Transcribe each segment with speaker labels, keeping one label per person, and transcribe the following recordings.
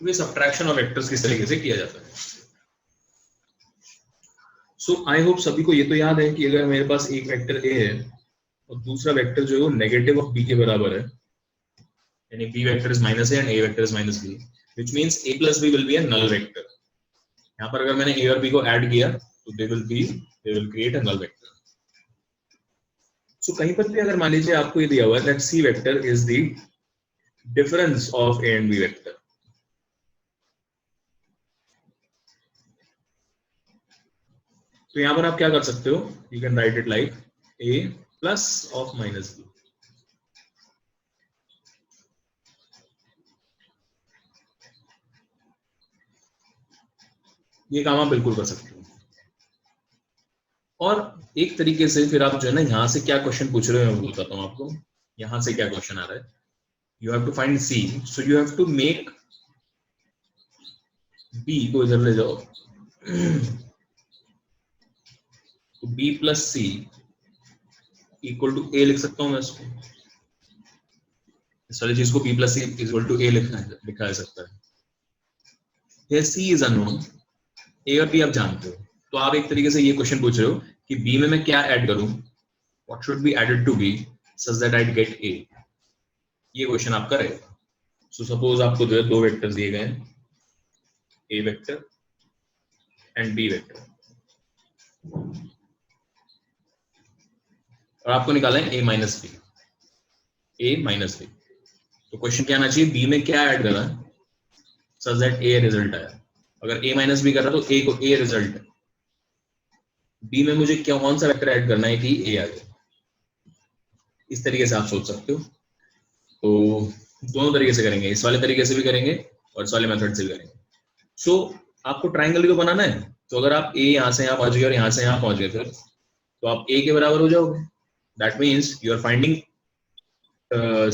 Speaker 1: तो ये subtraction of vectors किस तरीके से किया जाता है। सो आई होप सभी को ये तो याद है कि अगर मेरे पास एक वेक्टर ए है और दूसरा वेक्टर जो है वो नेगेटिव ऑफ बी के बराबर है, यानी B vector is minus A and A vector is minus B, which means A plus B will be a null vector. यहाँ पर अगर मैंने ए और बी को ऐड किया तो they will create a null vector. So कहीं पर भी अगर मान लीजिए आपको ये दिया हुआ है that C vector is the difference of A and B vector, तो यहां पर आप क्या कर सकते हो, you can write it like A plus of minus B. ये काम आप बिल्कुल कर सकते हो। और एक तरीके से फिर आप जो है ना यहाँ से क्या क्वेश्चन पूछ रहे हो मैं बताता हूँ आपको। यहाँ से क्या क्वेश्चन आ रहा है, you have to find C, so you have to make B को इधर ले जाओ, तो B plus C equal to A लिख सकता हूँ मैं इसको, इस वाली चीज को B plus C equal to A लिखा जा सकता है। सी इज अननोन, ए और बी आप जानते हो, तो आप एक तरीके से ये क्वेश्चन पूछ रहे हो कि बी में मैं क्या ऐड करूं, what should be added to B such that I get A, ये क्वेश्चन आपका रहेगा। सो सपोज आपको जो है दो वेक्टर्स दिए गए हैं, ए वेक्टर एंड बी वेक्टर, और आपको निकाला है ए minus B, A minus B. तो क्वेश्चन क्या आना चाहिए, बी में क्या ऐड करना है सच दैट ए रिजल्ट आया। अगर ए माइनस बी कर रहा तो ए को ए रिजल्ट, बी में मुझे क्या कौन सा वेक्टर ऐड करना है कि ए आ जाए, इस तरीके से आप सोच सकते हो। तो दोनों तरीके से करेंगे, इस वाले तरीके से भी करेंगे और इस वाले मेथड से भी करेंगे। सो आपको ट्राइंगल को बनाना है, तो अगर आप ए यहाँ से यहाँ पहुंच गए और यहाँ से यहाँ पहुंच गए फिर तो आप ए के बराबर हो जाओगे। That means you are finding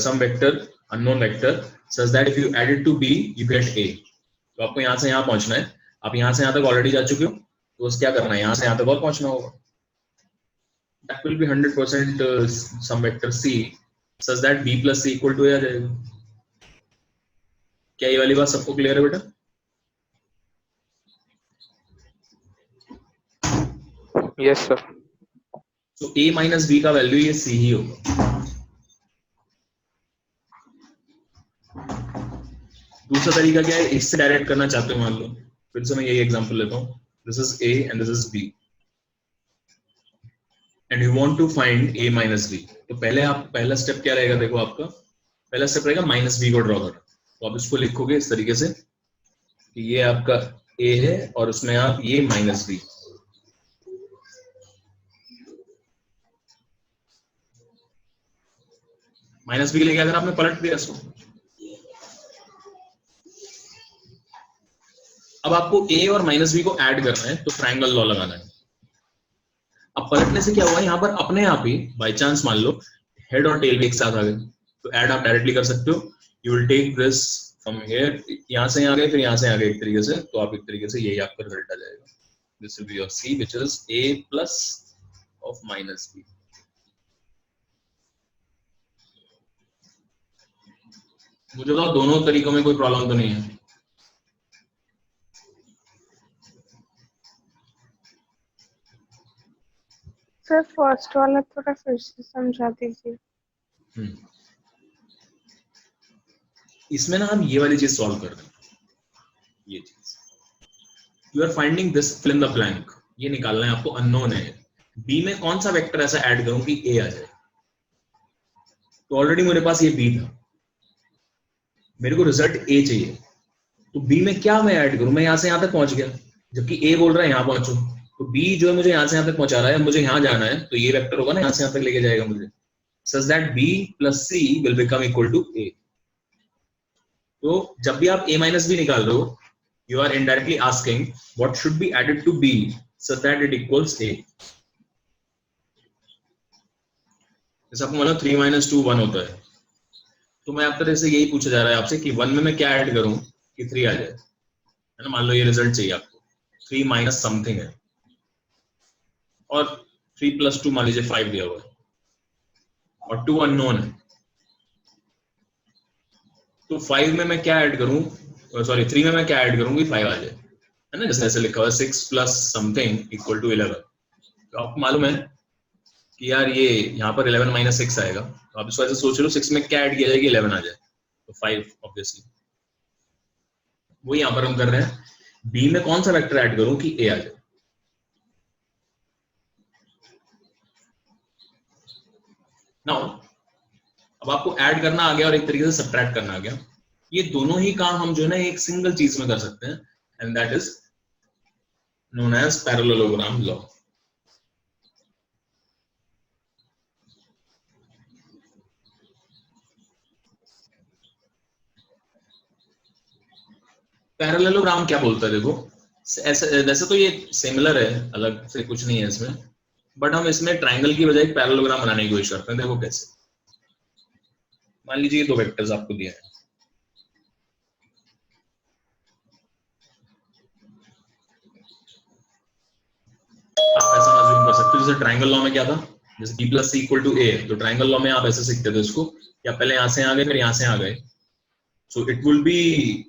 Speaker 1: some vector unknown vector such that if you add it to B you get A. तो आपको यहाँ से यहाँ पहुंचना है, आप यहाँ से यहाँ तक ऑलरेडी जा चुके हो, तो बस क्या करना है, यहाँ से यहाँ तक और पहुंचना होगा। That will be 100% some vector c such that b plus c equal to a आ जाएगा। क्या ये वाली बात सबको क्लियर है बेटा?
Speaker 2: Yes sir.
Speaker 1: तो a माइनस b का वैल्यू ये c ही होगा। दूसरा तरीका क्या है, इससे डायरेक्ट करना चाहते हो, मान लो फिर से मैं यही एग्जांपल लेता हूँ, this is a and this is b and you want to find a minus b। तो पहला स्टेप क्या रहेगा, देखो आपका पहला स्टेप रहेगा माइनस b को ड्रॉ करना। तो आप इसको लिखोगे इस तरीके से कि ये आपका a है और उसमें आप ये माइनस b, माइनस बी के लिए क्या, अगर आपने पलट दिया इसको, अब आपको a और माइनस बी को ऐड करना है तो ट्रायंगल लॉ लगाना है। अब पलटने से क्या हुआ, यहाँ पर अपने आप ही बाय चांस मान लो हेड और टेल भी एक साथ आ गए, तो ऐड आप डायरेक्टली कर सकते हो। You will take this from here, यहाँ से आ गए फिर यहाँ से आ गए एक तरीके से, तो आप एक तरीके से यही आपका रिजल्ट आ जाएगा। This will be your C which is a plus of minus B. मुझे बताओ दोनों तरीकों में कोई प्रॉब्लम तो नहीं है?
Speaker 3: सर फर्स्ट वाला थोड़ा फिर से समझा दीजिए।
Speaker 1: इसमें ना हम ये वाली चीज सॉल्व कर रहे हैं, ये चीज you are finding this fill in the blank, ये निकालना है आपको, अननोन है। बी में कौन सा वेक्टर ऐसा ऐड करूं कि ए आ जाए, तो ऑलरेडी मेरे पास ये बी था, मेरे को रिजल्ट ए चाहिए, तो बी में क्या मैं ऐड करूं, मैं यहां से यहां तक पहुंच गया जबकि ए बोल रहा है यहां पहुंचो, तो बी जो है मुझे यहां से यहां तक पहुंचा रहा है, मुझे यहां जाना है, तो ये वेक्टर होगा ना यहां से यहां तक लेके जाएगा मुझे, such that B plus C will become equal to A. तो जब भी आप a माइनस बी निकाल रहे हो, you are indirectly asking what should be added to b such that it equals a। जैसे आपको मालूम 3 माइनस 2 1 होता है, तो मैं आप तरह से यही पूछा जा रहा है आपसे कि 1 में मैं क्या ऐड करूं कि 3 आ जाए, है ना। मान लो ये रिजल्ट चाहिए आपको, 3 माइनस समथिंग है और 3 प्लस 2 मान लीजिए 5 दिया हुआ है और 2 अननोन है, तो 5 में मैं क्या ऐड करूं सॉरी 3 में मैं क्या ऐड करूंगी 5 आ जाए, है ना, जैसे ऐसे लिखा हुआ 6 प्लस समथिंग इक्वल टू 11। तो आपको मालूम है कि यार ये यहाँ पर 11 माइनस 6 आएगा, तो आप इसको ऐसे सोच लो 6 में क्या ऐड किया जाए कि 11 आ जाए, तो 5 ऑब्वियसली। वो यहाँ पर हम कर रहे हैं, बी में कौन सा वेक्टर ऐड करूं कि ए आ जाए। नाउ अब आपको ऐड करना आ गया और एक तरीके से सब्ट्रैक्ट करना आ गया। ये दोनों ही काम हम जो है ना एक सिंगल चीज में कर सकते हैं, and that is known as parallelogram law. Parallelogram क्या बोलता है, देखो ऐसे वैसे तो ये सिमिलर है, अलग से कुछ नहीं है इसमें, बट हम इसमें ट्रायंगल की बजाय पैरेललोग्राम बनाने की कोशिश करते हैं। देखो कैसे, मान लीजिए दो वेक्टर्स आपको दिए हैं, आप ऐसा अज्यूम कर सकते हो जैसे ट्रायंगल लॉ में क्या था, जैसे b plus C equal to A, तो ट्रायंगल लॉ में आप ऐसे सीखते थे इसको, या पहले यहां से आ गए फिर यहां से आ गए, so it will be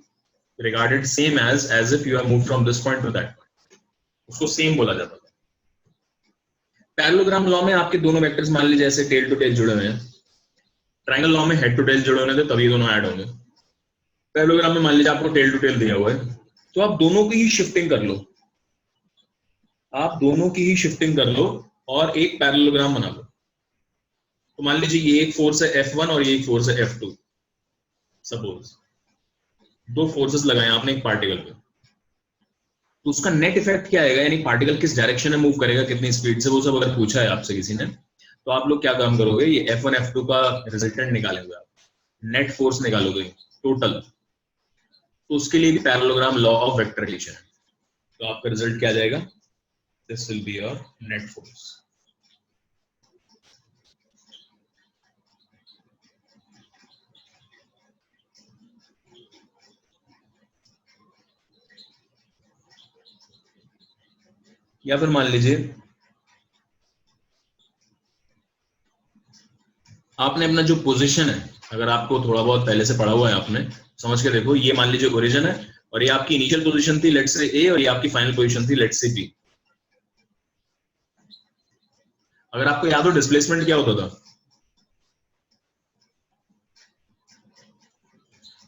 Speaker 1: regarded same as if you have moved from this point to that point, उसको सेम बोला जाता था। पैरेललोग्राम लॉ में आपके दोनों वेक्टर्स मान लीजिए ऐसे टेल टू टेल जुड़े हुए हैं, ट्रायंगल लॉ में हेड टू टेल जुड़े होने थे तभी दोनों ऐड होंगे। पैरेललोग्राम में मान लीजिए आपको टेल टू टेल दिया हुआ है, तो आप दोनों की ही शिफ्टिंग कर लो, आप दोनों की ही शिफ्टिंग कर लो और एक पैरेललोग्राम बना लो। तो मान लीजिए ये एक फोर्स है F1 और ये एक फोर्स है F2, सपोज दो फोर्सेस लगाए आपने एक पार्टिकल पे, तो उसका नेट इफेक्ट क्या आएगा, यानी पार्टिकल किस डायरेक्शन में मूव करेगा, कितनी स्पीड से, वो सब अगर पूछा है आपसे किसी ने, तो आप लोग क्या काम करोगे, ये F1 F2 का रिजल्टेंट निकालेंगे आप, नेट फोर्स निकालोगे टोटल, तो उसके लिए भी parallelogram law of vector relation है। तो आपका रिजल्ट क्या आ जाएगा, this will be your net force. या फिर मान लीजिए आपने अपना जो पोजीशन है, अगर आपको थोड़ा बहुत पहले से पढ़ा हुआ है आपने, समझ के देखो, ये मान लीजिए ओरिजिन है और ये आपकी इनिशियल पोजीशन थी लेट्स से ए, और ये आपकी फाइनल पोजीशन थी लेट्स से बी। अगर आपको याद हो डिस्प्लेसमेंट क्या होता था,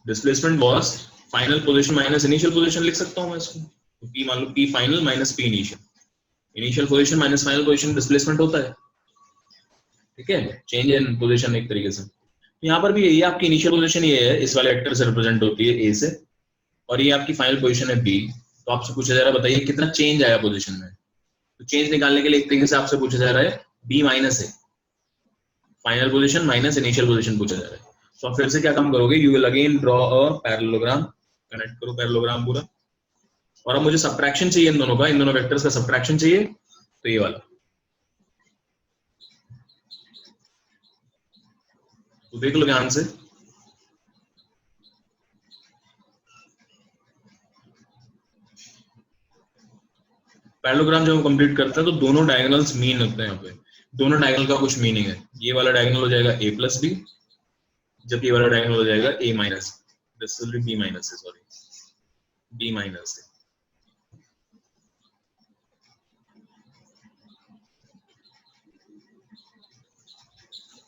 Speaker 1: displacement was final position minus initial position, लिख सकता हूं मैं इसको, तो पी मान लो P final minus P initial, initial position minus final position displacement होता है, ठीक है, चेंज इन पोजीशन एक तरीके से। तो यहाँ पर भी ये आपकी इनिशियल पोजीशन ये है, इस वाले वेक्टर से रिप्रेजेंट होती है ए से, और ये आपकी फाइनल पोजीशन है बी। तो आपसे पूछा जा रहा है बताइए कितना चेंज आया पोजीशन में, तो चेंज निकालने के लिए एक तरीके से आपसे पूछा जा रहा है B minus A, final position minus initial position पूछा जा रहा है। तो आप फिर से क्या काम करोगे, you will again draw a parallelogram, connect करो पैरेललोग्राम पूरा, और अब मुझे सब्ट्रैक्शन चाहिए इन दोनों का, इन दोनों वेक्टर्स का सब्ट्रैक्शन चाहिए, तो ये वाला, तो देख लो ध्यान से, पैरेललोग्राम जब हम कंप्लीट करते हैं तो दोनों डायगोनल्स मीन होते हैं, यहाँ पे दोनों डायगोनल का कुछ मीनिंग है, ये वाला डायगोनल हो जाएगा a प्लस बी, जब ये वाला डायगोनल हो जाएगा a minus, this will B b minus है, सॉरी b माइनस है।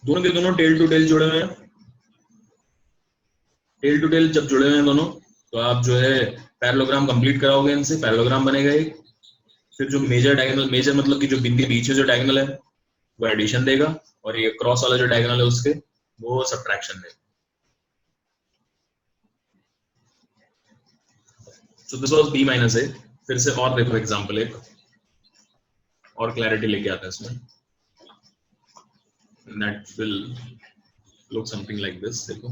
Speaker 1: दोनों के दोनों टेल टू टेल जुड़े हुए हैं, टेल टू टेल जब जुड़े हुए हैं दोनों, तो आप जो है पैरेललोग्राम कंप्लीट कराओगे, इनसे पैरेललोग्राम बनेगा एक, फिर जो मेजर डायगोनल, मेजर मतलब कि जो बिंदु बीच में जो डायगोनल है वो एडिशन देगा, और ये क्रॉस वाला जो डायगोनल है उसके वो सब्ट्रैक्शन देगा। So this was b minus a। फिर से और देखो एग्जांपल एक और क्लैरिटी लेके आता है इसमें, that will look something like this. देखो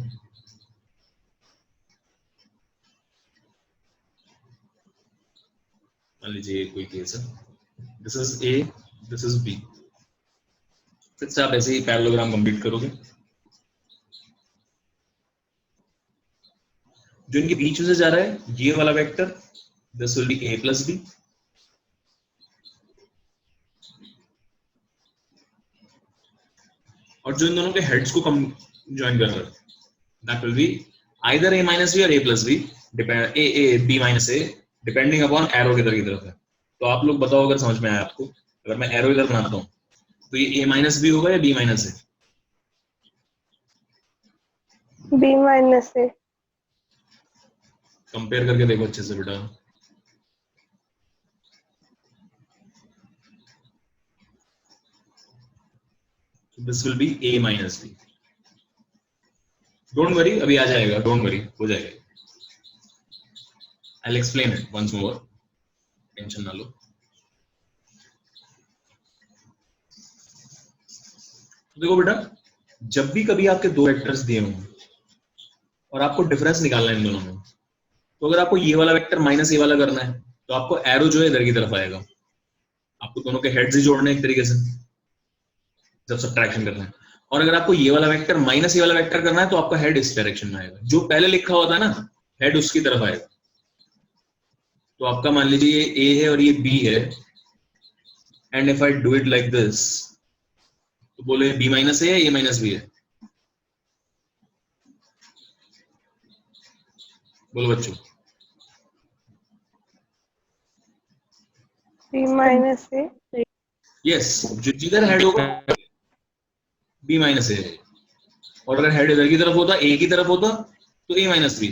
Speaker 1: मान लीजिए कोई केस है, this is a, this is b, फिर से आप ऐसे ही पैरेललोग्राम कंप्लीट करोगे, जो इनके बीच में से जा रहा है ये वाला vector, this will B a plus b, और जो इन दोनों के हेड्स को ज्वाइन कर रहा है that will be either a minus b और a plus b, depend A B minus A depending upon arrow किधर की तरफ है। तो आप लोग बताओ अगर समझ में आया आपको, अगर मैं एरो इधर बनाता हूँ तो ये ए माइनस बी होगा या B minus A?
Speaker 3: B minus A.
Speaker 1: Compare करके देखो अच्छे से बेटा। This will be A minus B. Don't worry, अभी आ जाएगा, डोंट वरी, हो जाएगा। I'll explain it once more, tension ना लो। देखो बेटा, जब भी कभी आपके दो वेक्टर्स दिए हों और आपको डिफरेंस निकालना है इन दोनों में, तो अगर आपको ये वाला वेक्टर माइनस ये वाला करना है तो आपको एरो जो है इधर की तरफ आएगा। आपको दोनों के हेड्स ही जोड़ने हैं एक तरीके से जब सब्ट्रैक्शन करना है। और अगर आपको ये वाला वेक्टर माइनस ये वाला वेक्टर करना है तो आपका हेड इस डायरेक्शन में आएगा, जो पहले लिखा होता है ना हेड उसकी तरफ आएगा। तो आपका मान लीजिए ये ए है और ये बी है, and if I do it like this, तो बोले बी माइनस ए है, ए माइनस बी है? बोलो बच्चों।
Speaker 3: बी माइनस ए।
Speaker 1: यस, जिधर हेड होगा बी माइनस ए है, और अगर हेड इधर की तरफ होता, ए की तरफ होता, तो ए माइनस बी।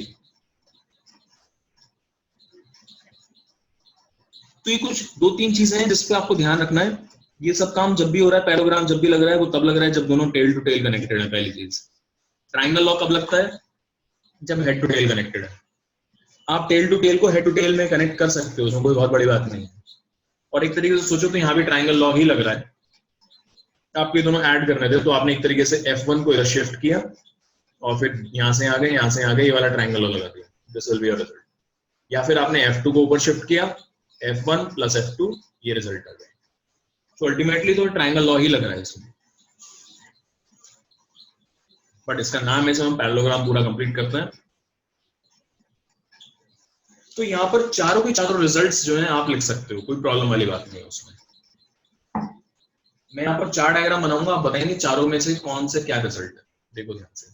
Speaker 1: तो ये कुछ दो तीन चीजें हैं जिस पे आपको ध्यान रखना है। ये सब काम जब भी हो रहा है, पैराग्राम जब भी लग रहा है वो तब लग रहा है जब दोनों टेल टू टेल कनेक्टेड है। पहली चीज, ट्राइंगल लॉ कब लगता है? जब हेड टू टेल कनेक्टेड है। आप टेल टू टेल को हेड टू टेल में कनेक्ट कर सकते हो, उसमें कोई बहुत बड़ी बात नहीं है। और एक तरीके से सोचो तो यहाँ भी ट्राइंगल लॉ ही लग रहा है। आपको ये दोनों ऐड करने थे तो आपने एक तरीके से F1 को इधर शिफ्ट किया और फिर यहाँ से आ गए, यहाँ से आ गए, ये वाला ट्राइंगल लॉ लगा दिया। This will be your result. या फिर आपने F2 को ऊपर शिफ्ट किया, F1 प्लस F2, ये रिजल्ट आ गया। तो अल्टीमेटली तो ट्राइंगल लॉ ही लग रहा है इसमें, बट इसका नाम है, हम पैरेललोग्राम पूरा कंप्लीट करते हैं। तो यहाँ पर चारों के चारों रिजल्ट्स जो हैं आप लिख सकते हो, कोई प्रॉब्लम वाली बात नहीं है उसमें। मैं यहाँ पर चार डायग्राम बनाऊंगा, आप बताएंगे चारों में से कौन से क्या रिजल्ट है। देखो ध्यान से,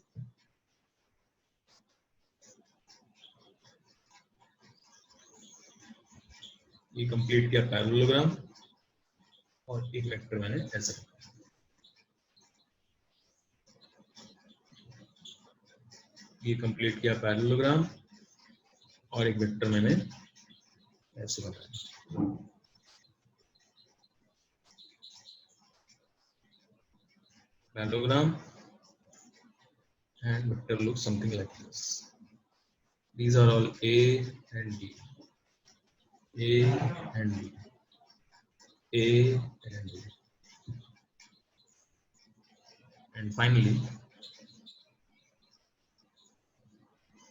Speaker 1: ये कंप्लीट किया पैरेललोग्राम और एक वेक्टर मैंने ऐसे रखा, ये कंप्लीट किया पैरेललोग्राम और एक वेक्टर मैंने ऐसे बनाया। Parallelogram and vector looks something like this. These are all A and B, A and B, A and B, and finally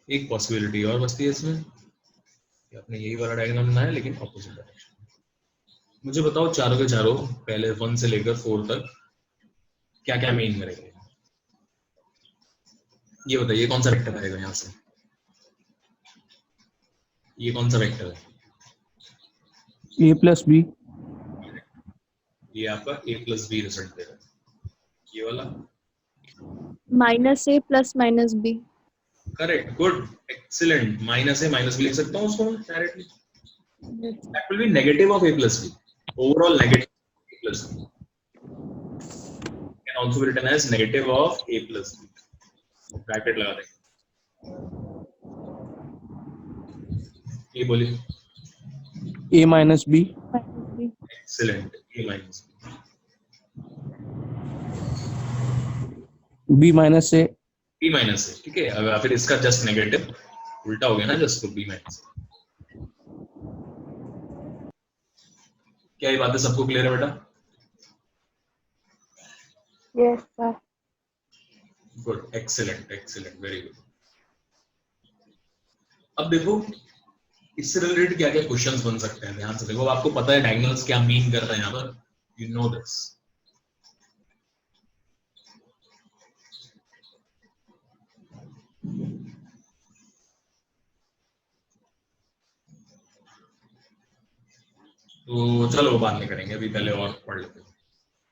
Speaker 1: एक पॉसिबिलिटी और बचती है इसमें कि आपने यही वाला डायग्राम बनाया लेकिन ऑपोजिट डायरेक्शन। मुझे बताओ चारों के चारों पहले 1 से लेकर 4 तक क्या क्या मीन करेंगे, ये बताइए। कौन सा वेक्टर आएगा यहाँ से? ये कौन सा वेक्टर है?
Speaker 4: A plus B.
Speaker 1: ये आपका ए प्लस बी रिजल्ट दे रहा है। ये वाला
Speaker 5: minus A plus minus B.
Speaker 1: Correct, good, excellent. Minus A minus B लिख सकता हूँ उसको मैं directly. That will be negative of A plus B, overall negative A plus B can also be written as negative of A plus B. Bracket लगा देंगे। ये बोलिए।
Speaker 4: A minus B.
Speaker 1: Excellent, A minus
Speaker 4: B minus A.
Speaker 1: B minus ए, ठीक है। अब फिर इसका just negative उल्टा हो गया ना, जस्ट तो बी माइनस। क्या ये बातें सबको क्लियर है बेटा?
Speaker 3: Yes sir.
Speaker 1: Good, excellent, excellent, very good. अब देखो इससे रिलेटेड क्या क्या क्वेश्चंस बन सकते हैं, ध्यान से देखो। आपको पता है डायगोनल्स क्या मीन कर रहे हैं यहाँ पर, यू नो दिस। तो चलो वो बात नहीं करेंगे, अभी पहले और पढ़ लेते हैं।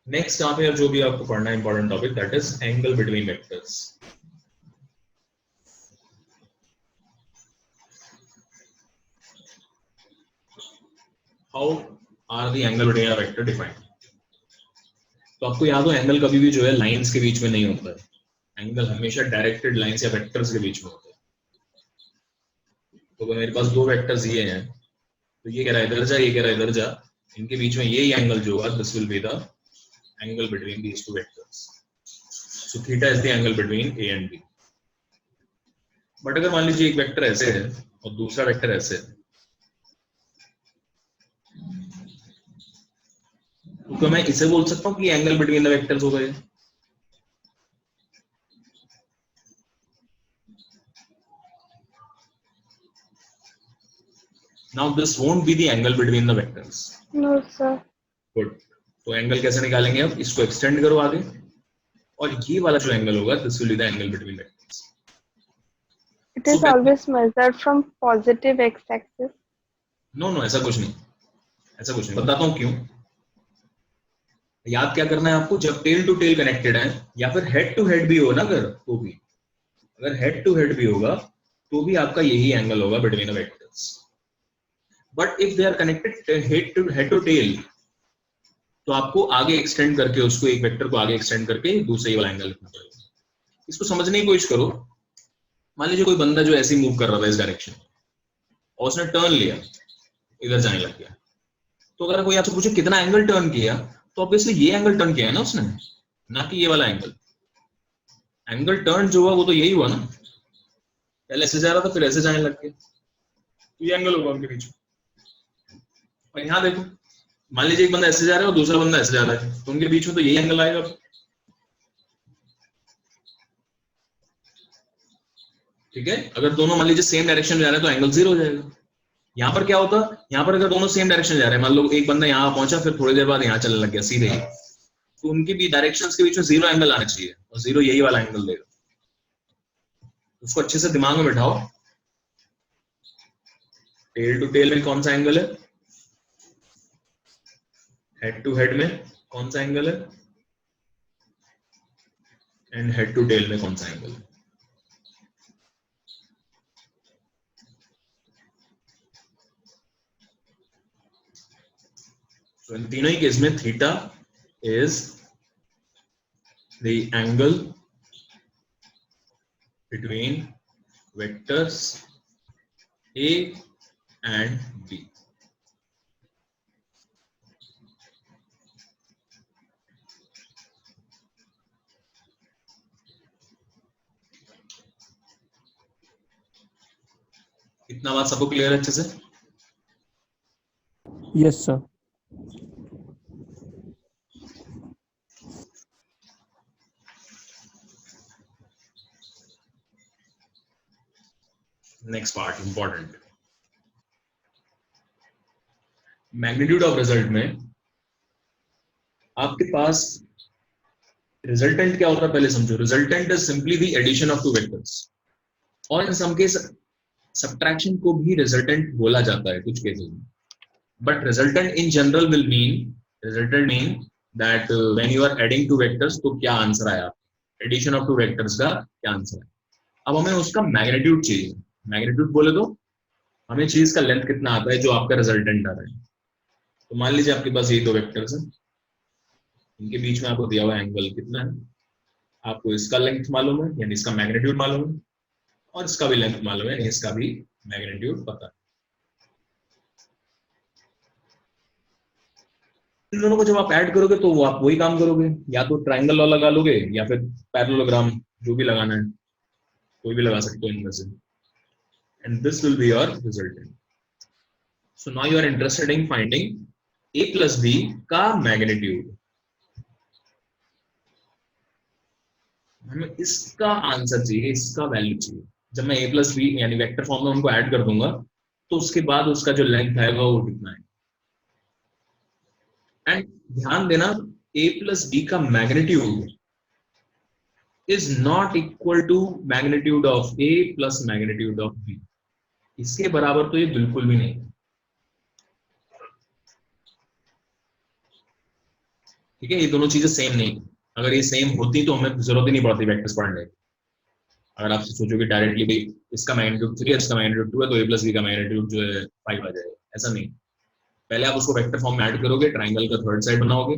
Speaker 1: नेक्स्ट यहाँ पे जो भी आपको पढ़ना है important topic, that is angle between vectors. How are the angle between a vector defined. तो आपको याद हो एंगल कभी भी जो है लाइंस के बीच में नहीं होता है, एंगल हमेशा डायरेक्टेड लाइंस या वेक्टर्स के बीच में होता है। तो अगर मेरे पास दो वेक्टर्स ये हैं, तो ये कह रहा है इधर जा, ये कह रहा है इधर जा, इनके बीच में ये एंगल जो होगा this will be the angle between these two vectors. So theta is the angle between A and B. But अगर मान लीजिए एक वेक्टर ऐसे है और दूसरा वेक्टर ऐसे है, तो मैं इसे बोल सकता हूँ कि एंगल बिटवीन द वेक्टर्स होगा ये। Now this won't be the angle between the vectors.
Speaker 3: No, sir.
Speaker 1: Good. तो एंगल कैसे निकालेंगे अब? इसको एक्सटेंड करो आगे, और ये वाला जो एंगल होगा this will be the angle between vectors.
Speaker 3: It is always measured from positive x-axis.
Speaker 1: No, ऐसा कुछ नहीं, ऐसा कुछ नहीं। बताता हूँ क्यों। याद क्या करना है आपको, जब टेल टू टेल कनेक्टेड है या फिर हेड टू हेड भी हो ना, अगर हेड टू हेड भी होगा तो भी आपका यही एंगल होगा between the vectors. But if they are connected head to tail, तो आपको आगे एक्सटेंड करके, उसको एक वेक्टर को आगे एक्सटेंड करके दूसरे वाला एंगल लिखना पड़ेगा। इसको समझने की कोशिश करो। मान लीजिए कोई बंदा जो ऐसे मूव कर रहा था इस डायरेक्शन, और उसने टर्न लिया, इधर जाने लग गया, तो अगर कोई आपसे पूछे कितना एंगल टर्न किया, तो ऑब्वियसली ये एंगल टर्न किया है ना उसने, ना कि ये वाला एंगल। एंगल टर्न जो हुआ वो तो यही हुआ ना, पहले ऐसे जा रहा था फिर ऐसे जाने लग गया, तो ये एंगल होगा उनके बीच में। और यहाँ देखो, मान लीजिए एक बंदा ऐसे जा रहा है और दूसरा बंदा ऐसे जा रहा है, तो उनके बीच में तो यही एंगल आएगा। ठीक है, अगर दोनों मान लीजिए सेम डायरेक्शन में जा रहे हैं तो एंगल 0 हो जाएगा। यहाँ पर क्या होता, यहाँ पर अगर दोनों सेम डायरेक्शन जा रहे हैं, मान लो एक बंदा यहाँ पहुंचा फिर थोड़ी देर बाद यहाँ चलने लग गया सीधे ही, तो उनकी भी डायरेक्शंस के बीच में 0 एंगल आना चाहिए, और 0 यही वाला एंगल देगा। उसको अच्छे से दिमाग में बिठाओ। टेल टू टेल में कौन सा एंगल है, हेड टू हेड में कौन सा एंगल है, एंड हेड टू टेल में कौन सा एंगल है। तो इन तीनों ही केस में theta is the angle between vectors A and B. इतना बात सबको क्लियर है अच्छे से?
Speaker 4: Yes sir.
Speaker 1: Next part important, magnitude of result में आपके पास रिजल्टेंट क्या होता है पहले समझो। Resultant is simply the addition of two vectors, और इन सम केस सब्ट्रैक्शन को भी रिजल्टेंट बोला जाता है कुछ केसेस में। But resultant in general will mean that when you are adding two vectors, तो क्या आंसर आया, एडिशन ऑफ टू वेक्टर्स का क्या आंसर है। अब हमें उसका मैग्नीट्यूड चाहिए। मैग्नीट्यूड बोले तो हमें चीज का लेंथ कितना आता है जो आपका रिजल्टेंट आ रहा है। तो मान लीजिए आपके पास ये दो वेक्टर्स हैं, इनके बीच में आपको दिया हुआ एंगल कितना है, आपको इसका लेंथ मालूम है यानी इसका मैग्नीट्यूड मालूम है, और इसका भी लेंथ मालूम है यानी इसका भी मैग्नीट्यूड पता है। इन दोनों को जब आप ऐड करोगे तो आप वही काम करोगे, या तो ट्राइंगल लॉ लगा लोगे या फिर पैरेललोग्राम, जो भी लगाना है कोई भी लगा सकते हो इनमें से, and this will be your resultant. So now you are interested in finding a plus b का मैग्नीट्यूड। हमें इसका आंसर चाहिए, इसका वैल्यू चाहिए। जब मैं a plus b यानी वेक्टर फॉर्म में उनको ऐड कर दूंगा तो उसके बाद उसका जो लेंथ आएगा वो कितना है। एंड ध्यान देना, a plus b का magnitude is not equal to magnitude of a plus magnitude of b। इसके बराबर तो ये बिल्कुल भी नहीं। ठीक है, ये दोनों चीजें सेम नहीं। अगर ये सेम होती तो हमें जरूरत ही नहीं पड़ती वेक्टर्स पढ़ने की। अगर आप सोचोगे डायरेक्टली भाई इसका मैग्नीट्यूड 3 है, इसका मैग्नीट्यूड 2 है, तो a plus b का मैग्नीट्यूड जो है 5 आ जाएगा, ऐसा नहीं। पहले आप उसको वेक्टर फॉर्म में ऐड करोगे, ट्राइंगल का थर्ड साइड बनाओगे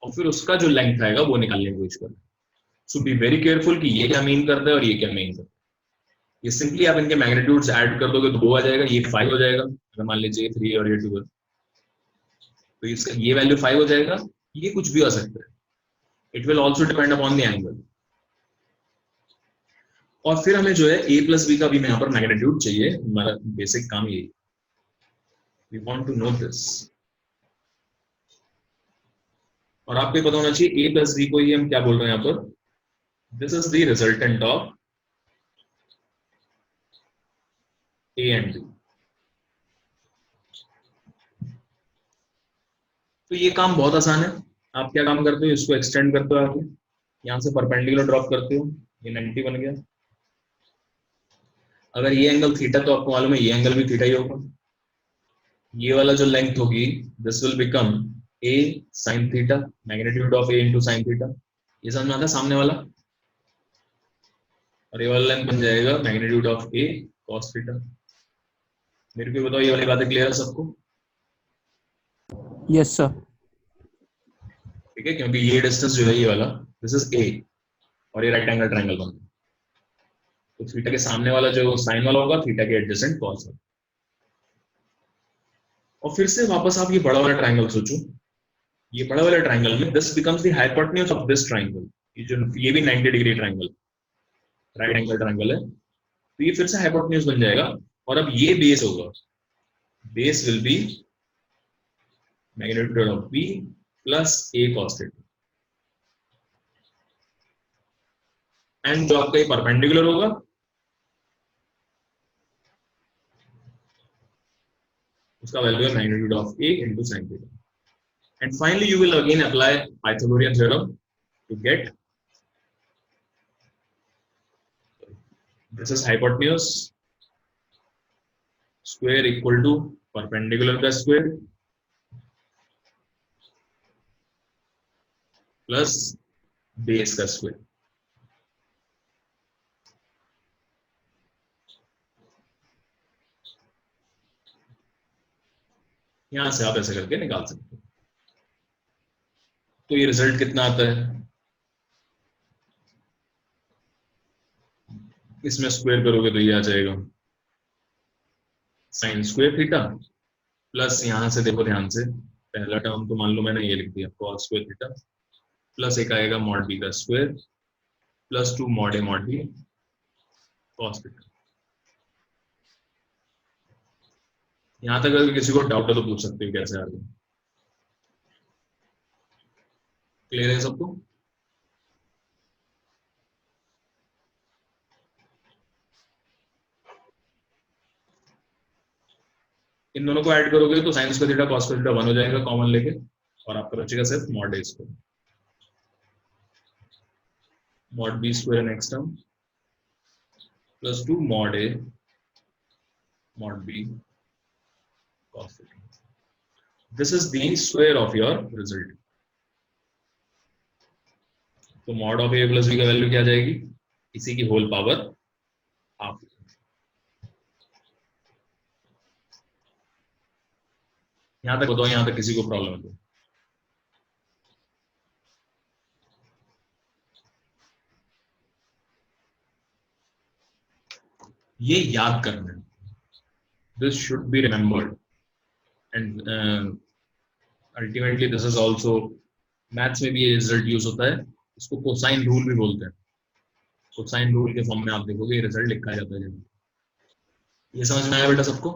Speaker 1: और फिर उसका जो लेंथ आएगा वो निकालने की कोशिश करो। सो बी वेरी केयरफुल कि ये क्या मीन करता है और ये क्या मीन करता है। ये सिंपली आप इनके मैग्नीट्यूड्स ऐड कर दोगे तो 2 आ जाएगा, ये 5 हो जाएगा। अगर मान लीजिए 3 और ये 2 है तो इसका ये वैल्यू 5 हो जाएगा। ये कुछ भी हो सकता है, it will also depend upon the angle. और फिर हमें जो है a प्लस बी का भी यहाँ पर मैग्नीट्यूड चाहिए, हमारा बेसिक काम यही, we want to know this. और आपको ये पता होना चाहिए a प्लस बी को ही हम क्या बोल रहे हैं यहाँ पर, this is the resultant of a and b। तो ये काम बहुत आसान है। आप क्या काम करते हो, इसको एक्सटेंड करते हो, आगे यहाँ से परपेंडिकुलर ड्रॉप करते हो, ये 90 बन गया। अगर ये एंगल थीटा तो आपको मालूम है ये एंगल भी थीटा ही होगा। ये वाला जो लेंथ होगी this will become a sin theta, magnitude of a into sin theta. ये समझ में आता है सामने वाला। और ये वाला लेंथ बन जाएगा magnitude of a cos theta. मेरे को बताओ ये वाली बातें क्लियर है सबको?
Speaker 4: Yes sir.
Speaker 1: ठीक है, क्योंकि ये डिस्टेंस जो है ये वाला दिस इज a और ये राइट एंगल ट्रायंगल बनता है, तो थीटा के सामने वाला जो साइन वाला होगा थीटा के एडजेसेंट कॉस होगा। और फिर से वापस आप ये बड़ा वाला ट्रायंगल सोचो, ये बड़ा वाला ट्रायंगल में this becomes the hypotenuse of this triangle. ये भी 90 degree triangle, right angle triangle है, तो ये फिर से हाइपोटेन्यूज बन जाएगा। और अब ये बेस होगा, base will be magnitude of b plus a cos theta. And जो आपका ये परपेंडिकुलर होगा उसका वैल्यू है magnitude of a into sin theta। And finally you will again apply Pythagorean theorem to get this is hypotenuse square equal to perpendicular का square plus base का square। यहां से आप ऐसे करके निकाल सकते हो। तो ये रिजल्ट कितना आता है, इसमें स्क्वायर करोगे तो ये आ जाएगा साइन स्क्वायर थीटा प्लस यहां से देखो ध्यान से, पहला टर्म तो मान लो मैंने ये लिख दिया cos स्क्वायर थीटा प्लस एक आएगा मॉड बी का square plus 2 mod A mod B cos theta. यहां तक अगर किसी को डाउट है तो पूछ सकते हो कैसे आ गया। क्लियर है सबको? इन दोनों को ऐड करोगे तो sine square theta cos square theta 1 हो जाएगा कॉमन लेके, और आपका बचेगा सिर्फ mod A square, mod B square next term plus 2 mod A mod B cos theta. This is the square of your result. तो mod of A plus B का value क्या आ जाएगी, इसी की होल पावर हाफ। यहां तक बताओ, यहां तक किसी को प्रॉब्लम है तो? ये याद करना है, this should be remembered and ultimately this is also maths में भी ये रिजल्ट यूज होता है, इसको कोसाइन रूल भी बोलते हैं। कोसाइन रूल के फॉर्म में आप देखोगे ये रिजल्ट लिखा जाता है। ये समझ में आया बेटा सबको?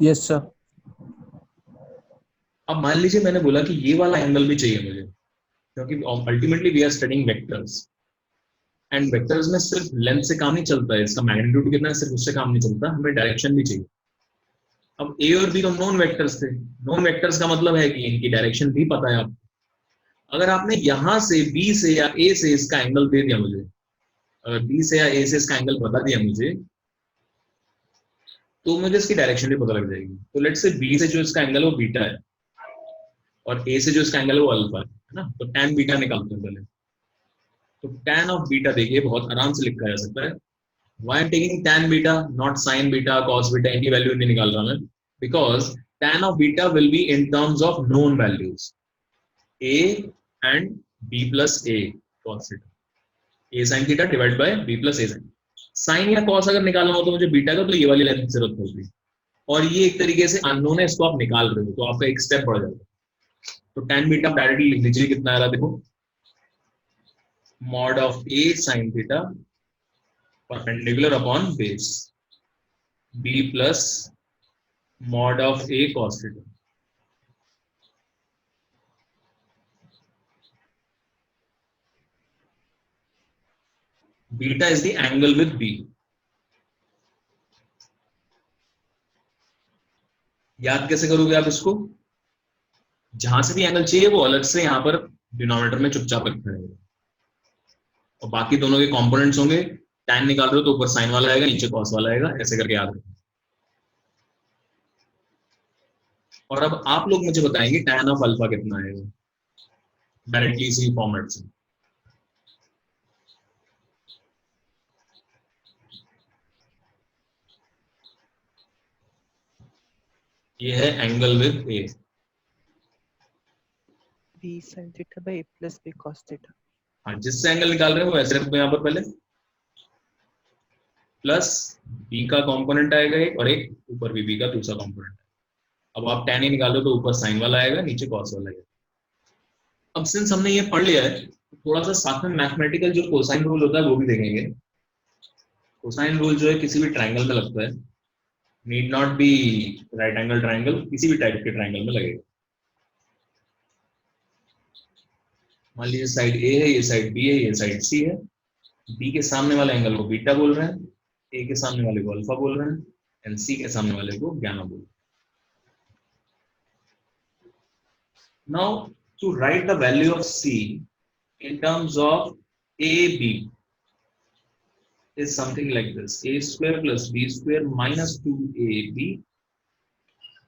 Speaker 4: Yes sir.
Speaker 1: अब मान लीजिए मैंने बोला कि ये वाला एंगल भी चाहिए मुझे, क्योंकि ultimately we are studying vectors and vectors में सिर्फ लेंथ से काम नहीं चलता है, इसका मैग्नीट्यूड कितना है सिर्फ उससे काम नहीं चलता, हमें डायरेक्शन भी चाहिए। अब ए और बी तो नॉन वेक्टर्स थे, नॉन वेक्टर्स का मतलब है कि इनकी डायरेक्शन भी पता है आपको। अगर आपने यहां से बी से या ए से इसका एंगल दे दिया मुझे, अगर बी से या ए से इसका एंगल बता दिया मुझे, तो मुझे इसकी डायरेक्शन भी पता लग जाएगी। तो लेट्स से बी से जो इसका एंगल है वो बीटा है और ए से जो इसका एंगल है वो अल्फा है ना, तो tan बीटा निकालते हैं पहले। तो tan ऑफ बीटा देखिए बहुत आराम से लिखा जा सकता है, Why I'm taking tan beta, not sin beta, cos beta, any value नहीं निकाल रहा मैं, because tan of beta will be in terms of known values, a and b plus a cos theta, a sin theta divided by b plus a sin. Sine या cos अगर निकालना हो तो मुझे बीटा का, तो ये वाली लेंथ की जरूरत पड़ती है, और ये एक तरीके से अननोन है, इसको आप निकाल रहे हो तो आपका एक स्टेप बढ़ जाएगा। तो tan बीटा डायरेक्टली लिख लीजिए, कितना आ रहा देखो, mod of a sin theta perpendicular upon base b plus mod of a cos theta. Beta is the angle with b. याद कैसे करोगे आप इसको, जहां से भी एंगल चाहिए वो अलग से यहां पर डिनोमिनेटर में चुपचाप रखा रहेगा, और बाकी दोनों के कंपोनेंट्स होंगे, tan निकाल रहे हो तो ऊपर साइन वाला आएगा, नीचे कॉस वाला आएगा, ऐसे करके याद रखो। और अब आप लोग मुझे बताएंगे tan ऑफ अल्फा कितना आएगा डायरेक्टली इसी फॉर्मेट से। ये है angle with A,
Speaker 5: b sin theta by a plus b cos theta.
Speaker 1: हाँ जिससे एंगल निकाल रहे हो वो ऐसे रखो यहाँ पर पहले, प्लस बी का कंपोनेंट आएगा एक, और एक ऊपर भी बी का दूसरा कंपोनेंट। अब आप tan ही निकालो तो ऊपर साइन वाला आएगा, नीचे कॉस वाला आएगा। अब सिंस हमने ये पढ़ लिया है, थोड़ा सा साथ में मैथमेटिकल जो कोसाइन रूल होता है वो भी देखेंगे। कोसाइन रूल जो है किसी भी ट्रायंगल में लगता है, need not be right angle triangle, किसी भी टाइप के ट्रायंगल में लगेगा। मान लीजिए साइड ए है, ये साइड बी है, ये साइड सी है, बी के सामने वाले एंगल को बीटा बोल रहे हैं, ए के सामने वाले को अल्फा बोल रहे हैं, एंड सी के सामने वाले को गामा बोल रहे हैं। Now to write the value of C in terms of AB is something like this: a square plus b square minus 2ab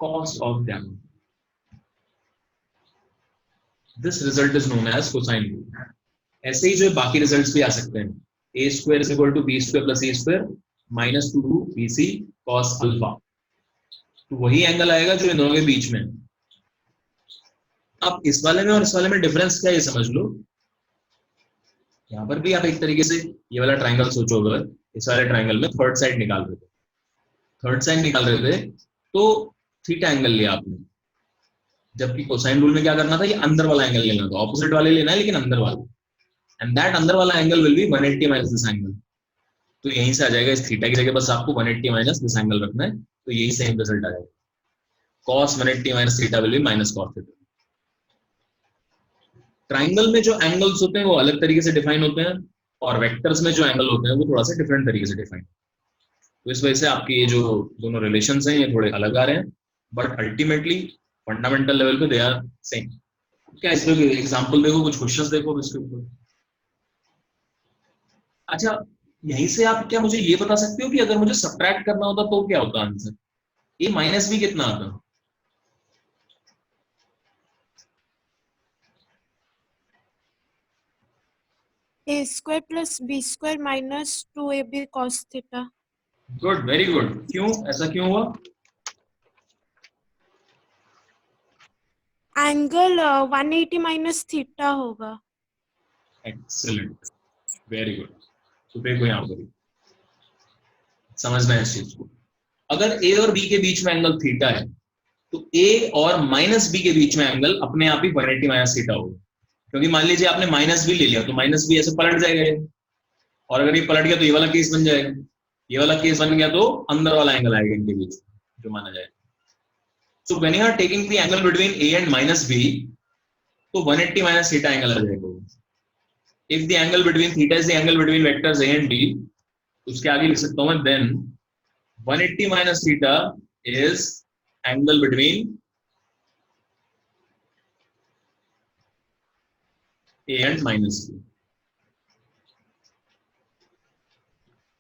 Speaker 1: cos of gamma. This result is known as cosine rule. ऐसे ही जो बाकी results भी आ सकते हैं, a square is equal to b square plus a square minus 2bc cos alpha, तो वही angle आएगा जो इन दोनों के बीच में। अब इस वाले में और इस वाले में डिफरेंस क्या है ये समझ लो। यहाँ पर भी आप एक तरीके से ये वाला ट्रायंगल सोचो, अगर इस वाले ट्रायंगल में थर्ड साइड निकाल रहे थे तो थीटा एंगल लिया आपने, जबकि कोसाइन रूल में क्या करना था, ये अंदर वाला एंगल लेना था, ऑपोजिट वाले लेना है लेकिन अंदर वाला, एंड दैट अंदर वाला angle will be 180 minus this angle. तो यहीं से आ जाएगा, इस थीटा की जगह बस आपको 180 माइनस दिस एंगल रखना है, तो यही सेम रिजल्ट आ जाएगा, cos 180 minus theta will be minus cos theta. Triangle में जो एंगल्स होते हैं वो अलग तरीके से डिफाइन होते हैं, और वेक्टर्स में जो एंगल होते हैं वो थोड़ा सा डिफरेंट तरीके से डिफाइन। तो इस वजह से आपके ये जो दोनों रिलेशंस हैं ये थोड़े अलग आ रहे हैं, बट अल्टीमेटली फंडामेंटल लेवल पे दे आर सेम। क्या इसमें एग्जांपल देखो, कुछ क्वेश्चंस देखो इसके ऊपर। अच्छा, यहीं से आप क्या मुझे ये बता सकते हो कि अगर मुझे सब्ट्रैक्ट करना होता तो क्या होता आंसर, ए माइनस बी कितना आता?
Speaker 6: a square plus b square minus 2ab cos theta.
Speaker 1: Good, very good. क्यों, ऐसा क्यों हुआ?
Speaker 6: एंगल 180 माइनस थीटा होगा।
Speaker 1: Excellent, very good. तो देखो यहाँ पर समझना है इस चीज को, अगर ए और बी के बीच में एंगल थीटा है तो ए और माइनस बी के बीच में एंगल अपने आप ही 180 माइनस थीटा होगा, क्योंकि मान लीजिए आपने माइनस बी ले लिया तो माइनस बी ऐसे पलट जाएगा ये, और अगर ये पलट गया तो ये वाला केस बन जाएगा, ये वाला केस बन गया तो अंदर वाला एंगल आएगा इनके बीच जो माना जाएगा। So when you are taking the angle between A and minus B, तो 180 माइनस थीटा एंगल आ जाएगा। If the angle between theta is the angle between vectors A and B, उसके आगे लिख सकता हूं मैं, then 180 minus theta is angle between A and minus B.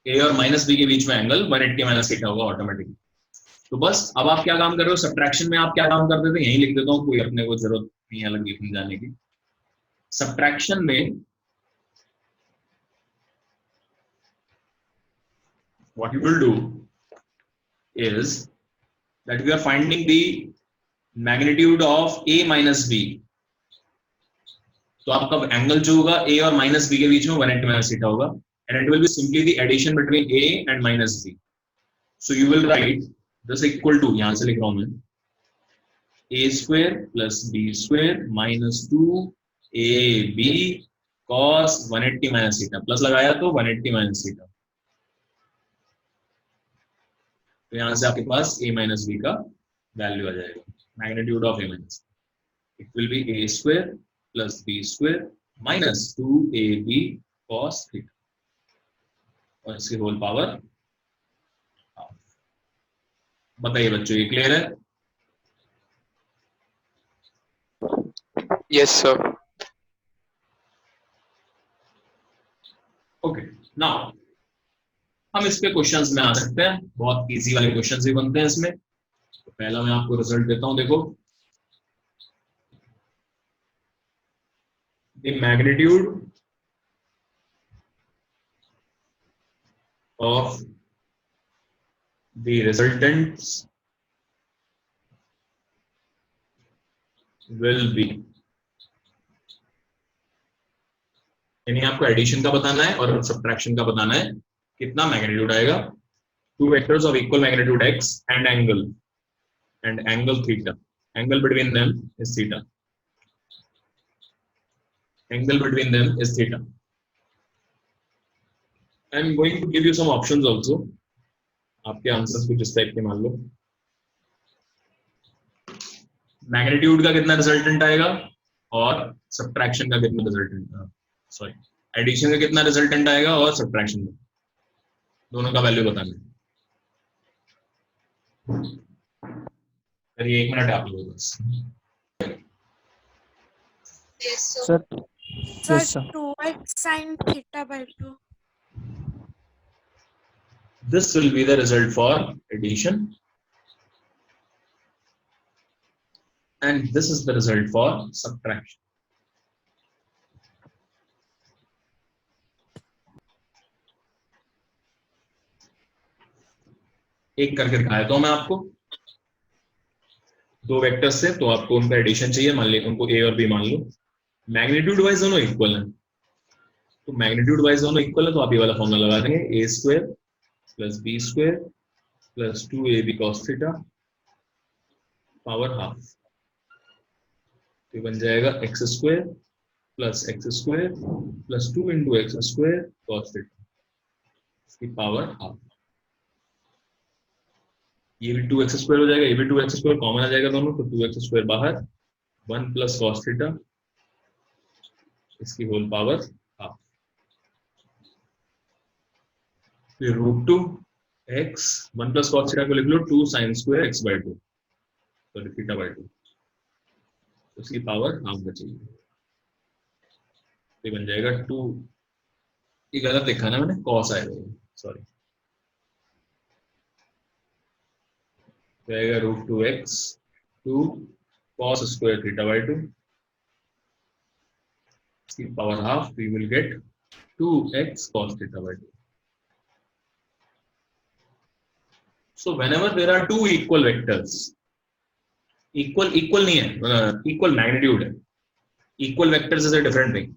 Speaker 1: A और माइनस बी के बीच में एंगल 180 माइनस थीटा होगा ऑटोमेटिकली। तो बस अब आप क्या काम कर रहे हो, सब्ट्रैक्शन में आप क्या काम करते थे, यहीं लिख देता हूं, कोई अपने को जरूरत नहीं है अलग लिखने जाने की। सब्ट्रैक्शन में what you will do is that we are finding the magnitude of a minus b. तो आपका एंगल जो होगा a और माइनस b के बीच में 180 minus theta होगा, and it will be simply the addition between a and minus b. So you will write this equal to, यहां से लिख रहा हूं मैं, a square plus b square minus 2ab cos 180 minus theta, plus लगाया तो 180 minus theta. तो यहां से आपके पास a minus b का वैल्यू आ जाएगा, magnitude of a minus. It will be a square plus b square minus 2ab cos theta और इसकी होल पावर. बताइए बच्चों, ये क्लियर है?
Speaker 2: Yes, sir.
Speaker 1: ओके, नाउ हम इस पे क्वेश्चंस में आ सकते हैं. बहुत इजी वाले क्वेश्चंस भी बनते हैं इसमें. तो पहला मैं आपको रिजल्ट देता हूं. देखो, the magnitude of the resultants will be, यानी आपको एडिशन का बताना है और सब्ट्रैक्शन का बताना है, कितना मैग्नीट्यूड आएगा. Two vectors of equal magnitude x and angle theta. Angle between them is theta. Angle between them is theta. I am going to give you some options also. आपके आंसर्स कुछ इस type के मान लो. Magnitude का कितना resultant आएगा और subtraction का कितना रिजल्टेंट, सॉरी, एडिशन का कितना रिजल्टेंट आएगा और सब्ट्रैक्शन का, दोनों का वैल्यू बताना है. ये 1 मिनट आप लोग बस.
Speaker 4: Sir
Speaker 6: Sir,
Speaker 4: yes sir
Speaker 6: 2x sin theta by 2.
Speaker 1: This will be the result for addition and this is the result for subtraction. एक करके दिखाया तो मैं आपको दो वेक्टर्स से, तो आपको उनका एडिशन चाहिए. मान ली उनको a और b मान लो. मैग्नीट्यूड वाइज दोनों इक्वल हैं, तो मैग्नीट्यूड वाइज दोनों इक्वल है तो आप ये वाला फॉर्मूला लगा देंगे, a square plus b square plus 2ab cos theta power half. तो बन जाएगा x square plus x square plus 2 into x square cos theta, इसकी पावर हाफ. ये भी 2x स्क्वायर हो जाएगा, ये भी 2x स्क्वायर कॉमन आ जाएगा दोनों, तो 2x स्क्वायर बाहर, 1 प्लस cos थीटा, इसकी होल पावर हाफ. फिर √2x 1 प्लस cos थीटा को लिख लो 2 sin square x by 2, sorry theta by 2, उसकी पावर हाफ बचेगी. ये बन जाएगा 2, ये गलत लिखा ना मैंने, cos आएगा, सॉरी, जाएगा √2x 2 cos square theta by 2, इसकी power half. We will get 2x cos theta by 2. So whenever there are two equal vectors, equal नहीं है, equal magnitude है, equal vectors is a different thing.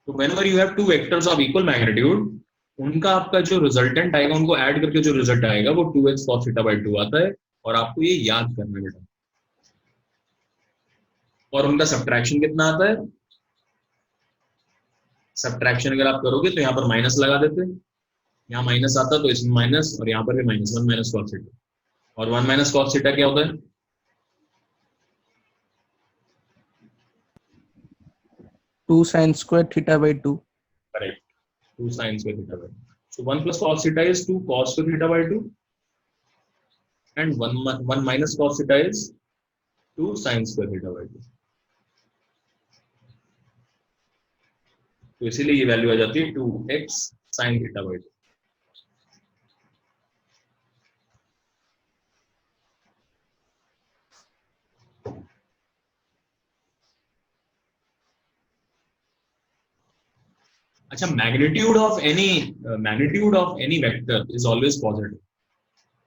Speaker 1: So whenever you have two vectors of equal magnitude, उनका आपका जो resultant आएगा, उनको add करके जो रिजल्ट आएगा वो 2x cos थीटा बाय 2 आता है, और आपको ये याद करना है बेटा. और उनका सब्ट्रैक्शन कितना आता है? सब्ट्रैक्शन अगर आप करोगे तो यहाँ पर माइनस लगा देते, यहाँ माइनस आता तो इसमें माइनस, और यहाँ पर भी माइनस, 1 माइनस cos थीटा. और 1 माइनस cos थीटा क्या होता है?
Speaker 4: 2 sin square theta by 2.
Speaker 1: Correct, 2 sin square theta by 2. So 1 plus cos theta is 2 cos square theta by 2, and 1 minus cos theta is 2 sin square theta by 2. तो इसीलिए ये value आ जाती है 2x sin theta by 2. अच्छा, magnitude of any vector is always positive,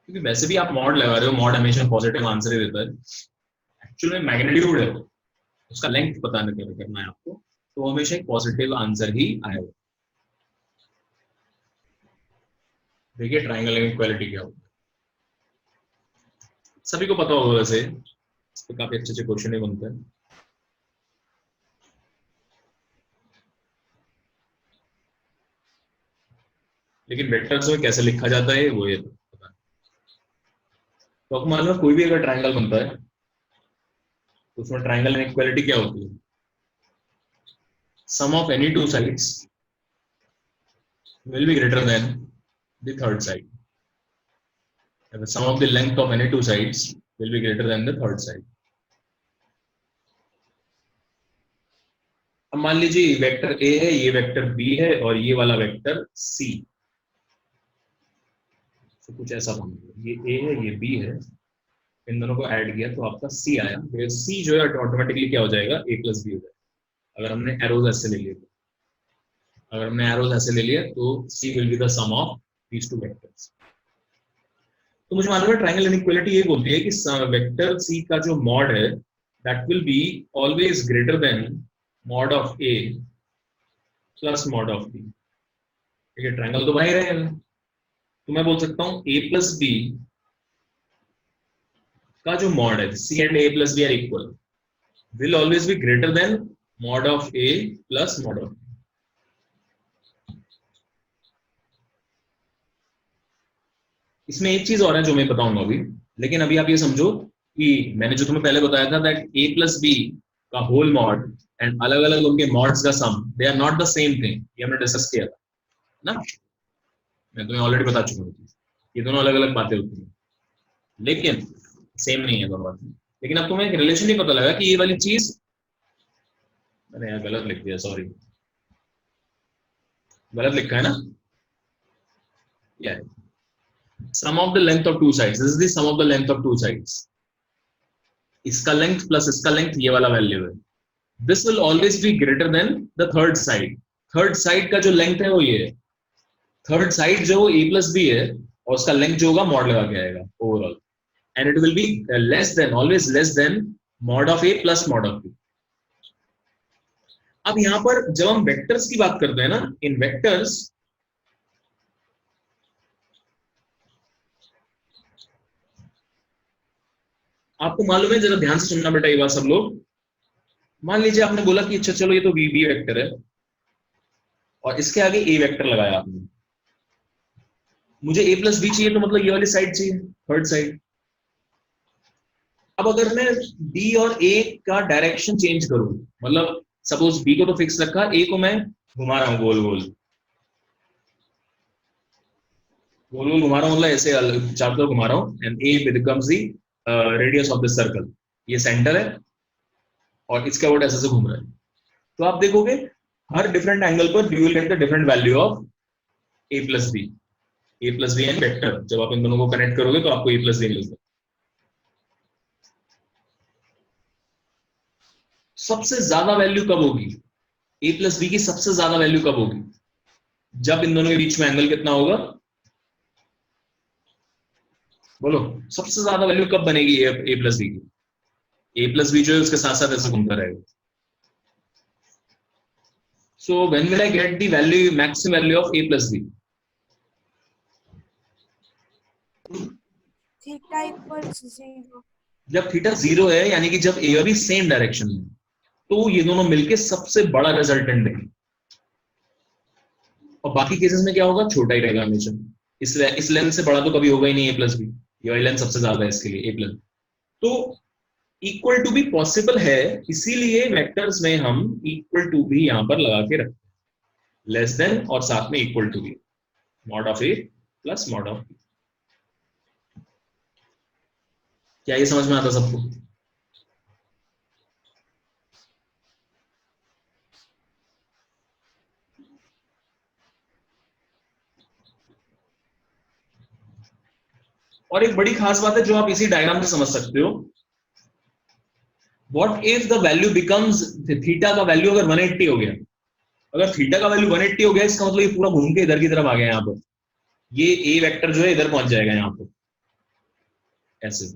Speaker 1: क्योंकि वैसे भी आप मॉड लगा रहे हो, मॉड हमेशा पॉजिटिव आंसर ही देता है। एक्चुअली में मैग्नीट्यूड है, उसका लेंथ पता नहीं करना है आपको, तो वो हमेशा एक पॉजिटिव आंसर ही आएगा। देखिए ट्रायंगल इनइक्वालिटी क्या होता है, सभी को पता होगा वैसे, इस पे काफी अच्छे अच्छे क्वेश्चन ही बनते हैं। लेकिन वेक्टर्स में कैसे लिखा जाता है वो ये पता नहीं। तो आपको मालूम है कोई भी अगर ट्रायंगल बनता है तो उसमें ट्रायंगल इनइक्वालिटी क्या होती है? Sum of any two sides will be greater than the third side. The sum of the length of any two sides will be greater than the third side. अब मान लीजिए ये वेक्टर A है, ये vector B है और ये वाला वेक्टर C, तो कुछ ऐसा बन गया, ये A है ये B है, इन दोनों को ऐड किया तो आपका C आया। फिर C जो है ऑटोमेटिकली क्या हो जाएगा, A प्लस B हो जाएगा। अगर हमने एरोज ऐसे ले लिए, अगर हमने एरोज ऐसे ले लिया तो C will be the sum of these two vectors। तो मुझे मालूम है ट्रायंगल इनइक्वालिटी ये बोलती है कि वेक्टर C का जो मॉड है that will be always greater than mod of A plus mod of B। ठीक है, ट्रायंगल तो बना ही रहेगा, तो मैं बोल सकता हूँ A plus B का जो मॉड है, C and A plus B are equal, will always be greater than mod of A plus mod of B। इसमें एक चीज और है जो मैं बताऊंगा अभी, लेकिन अभी आप ये समझो कि मैंने जो तुम्हें पहले बताया था दैट A प्लस बी का होल मॉड एंड अलग अलग उनके मॉड्स का sum, they are not the same thing, ये हमने डिस्कस किया था ना, मैं तुम्हें ऑलरेडी बता चुका हूँ, ये दोनों अलग अलग बातें होती हैं, लेकिन सेम नहीं है दोनों बातें। लेकिन अब तुम्हें एक रिलेशन नहीं पता लगा कि ये वाली चीज, मैंने यहाँ गलत लिख दिया, सॉरी, गलत लिखा है ना, yeah। sum of the length of two sides, this is the sum of the length of two sides, इसका लेंथ प्लस इसका लेंथ ये वाला वैल्यू है, this will always be greater than the third side। Third side का जो length है वो ये है, थर्ड साइड जो A प्लस बी है और उसका लेंथ जो होगा मॉड लगा के आएगा overall, and it will be less than, always less than mod of A plus mod of B। अब यहां पर जब हम वेक्टर्स की बात करते हैं ना, इन वेक्टर्स आपको मालूम है, जरा ध्यान से सुनना बेटा ये बात सब लोग। मान लीजिए आपने बोला कि अच्छा चलो ये तो बी वेक्टर है और इसके आगे ए वेक्टर लगाया आपने, मुझे ए प्लस बी चाहिए तो मतलब ये वाली साइड चाहिए, थर्ड साइड। अब अगर मैं बी और ए का डायरेक्शन चेंज करूं, मतलब सपोज बी को तो फिक्स रखा, ए को मैं घुमा रहा हूं गोल गोल, गोल गोल घुमा रहा हूं, मतलब ऐसे चारों तरफ घुमा रहा हूं, and A becomes the radius of the circle, ये सेंटर है और इसका वोट ऐसे से घूम रहा है। तो आप देखोगे हर डिफरेंट एंगल पर you will get the different value of A plus B and vector. जब आप इन दोनों को कनेक्ट करोगे तो आपको ए प्लस बी मिलता है। सबसे ज्यादा वैल्यू कब होगी, ए प्लस बी की सबसे ज्यादा वैल्यू कब होगी, जब इन दोनों के बीच में एंगल कितना होगा, बोलो सबसे ज्यादा वैल्यू कब बनेगी ए प्लस बी की? ए प्लस बी जो है उसके साथ साथ ऐसे घूमता रहेगा। So when will I get the value, maximum value of A plus B?
Speaker 6: Theta equals 0।
Speaker 1: जब थीटा 0 है, यानी कि जब ए और बी सेम डायरेक्शन में, तो ये दोनों मिलके सबसे बड़ा रिजल्टेंट देंगे। और बाकी केसेस में क्या होगा, छोटा ही रहेगा हमेशा। इस लेंथ से बड़ा तो कभी होगा ही नहीं ए प्लस बी, ये वाली लेंथ सबसे ज्यादा है इसके लिए, ए प्लस। तो इक्वल टू भी पॉसिबल है, इसीलिए वेक्टर्स में हम इक्वल टू भी यहां पर लगा के रखते हैं, लेस देन और साथ में इक्वल टू भी, mod of A plus mod of B. क्या ये समझ में आता सबको? और एक बड़ी खास बात है जो आप इसी डायग्राम से समझ सकते हो, what if the value becomes, theta का वैल्यू अगर 180 हो गया अगर थीटा का वैल्यू 180 हो गया इसका मतलब ये पूरा घूम के इधर की तरफ आ गया यहाँ पर, ये ए वेक्टर जो है इधर पहुंच जाएगा यहाँ पर ऐसे।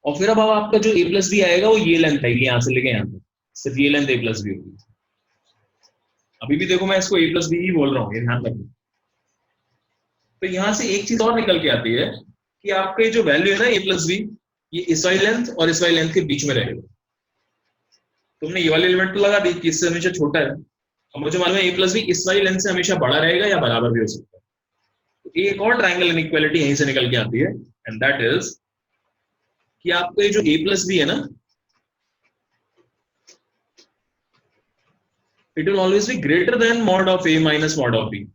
Speaker 1: और फिर अब आपका जो ए प्लस बी आएगा वो ये लेंथ आएगी यहाँ से लेके यहाँ तक, सिर्फ ये लेंथ ए प्लस बी होगी। अभी भी देखो मैं इसको ए प्लस बी ही बोल रहा हूँ, ये ध्यान रखना। तो यहाँ से एक चीज और निकल के आती है कि आपका जो वैल्यू है ना ए प्लस बी, ये इस वाली लेंथ और इस वाली लेंथ के बीच में रहेगा। तुमने ये वाली एलिमेंट तो लगा दी कि इससे हमेशा छोटा है, अब मुझे मालूम है ए प्लस बी इस वाली लेंथ से हमेशा बड़ा रहेगा या बराबर भी हो सकता है। तो एक और ट्रायंगल इनइक्वालिटी यहीं से निकल के आती है, एंड दैट इज कि आपका जो ए प्लस बी है ना, it will always be greater than mod of A minus mod of B.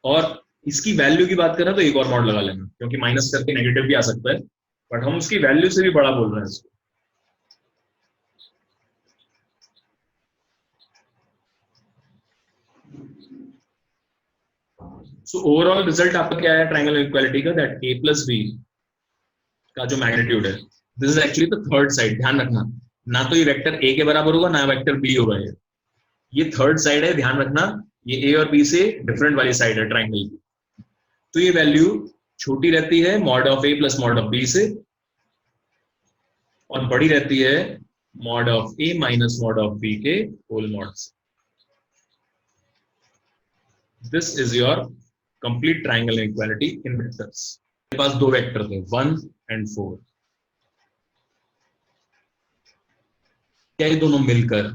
Speaker 1: और इसकी वैल्यू की बात करें तो एक और मॉड लगा लेना, क्योंकि माइनस करके नेगेटिव भी आ सकता है, बट हम उसकी वैल्यू से भी बड़ा बोल रहे हैं इसको। सो ओवरऑल रिजल्ट आपका क्या है ट्रायंगल इनइक्वालिटी का, दैट ए प्लस बी का जो मैग्नीट्यूड है, this is actually the third side. ध्यान रखना, ना तो ये वेक्टर ए के बराबर होगा ना वेक्टर बी होगा, ये थर्ड साइड है, ध्यान रखना। ये ए और बी से डिफरेंट वाली साइड है ट्रायंगल की। तो ये वैल्यू छोटी रहती है mod of A plus mod of B से, और बड़ी रहती है mod of A minus mod of B के होल मॉड से। This is your complete triangle inequality in vectors. मेरे पास दो वेक्टर थे 1 and 4, क्या ये दोनों मिलकर